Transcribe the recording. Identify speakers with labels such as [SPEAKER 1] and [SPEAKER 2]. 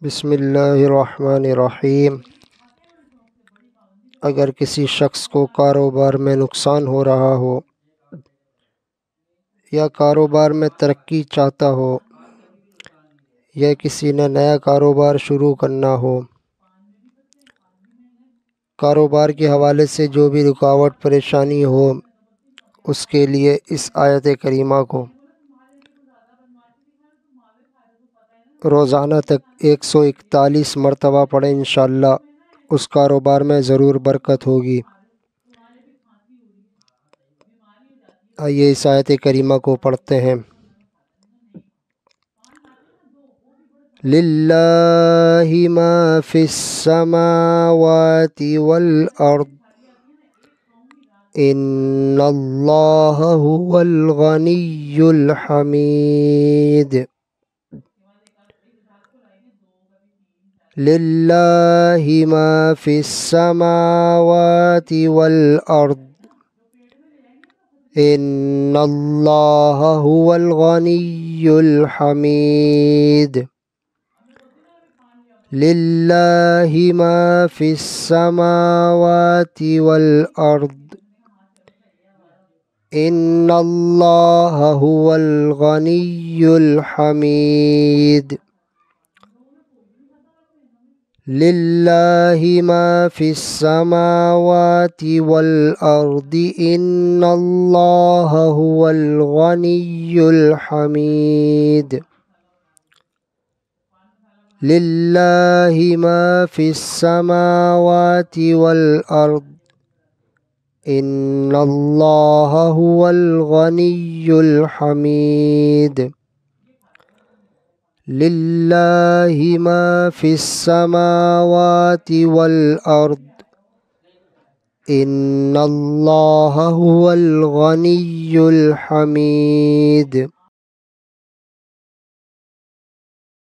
[SPEAKER 1] بسم اللہ الرحمن الرحیم۔ اگر کسی شخص کو کاروبار میں نقصان ہو رہا ہو یا کاروبار میں ترقی چاہتا ہو یا کسی نے نیا کاروبار شروع کرنا ہو، کاروبار کے حوالے سے جو بھی رکاوٹ پریشانی ہو، اس کے لیے اس آیت کریمہ کو روزانہ تک 141 مرتبہ پڑھیں، انشاءاللہ اس کاروبار میں ضرور برکت ہوگی۔ آئیے اس آیت کریمہ کو پڑھتے ہیں۔ للہ ما فی السماوات والارض ان اللہ هو الغنی الحمید۔ للہ ما فی السماوات والارض ان اللہ هو الغنی الحمید۔ للہ ما فی السماوات والارض ان اللہ هو الغنی الحمید۔ للہ ما فی السماوات والارض ان اللہ هو الغنی الحمید۔ للہ ما فی السماوات والارض ان اللہ هو الغنی الحمید۔ للہ ما فی السماوات والارض ان اللہ هو الغنی الحمید۔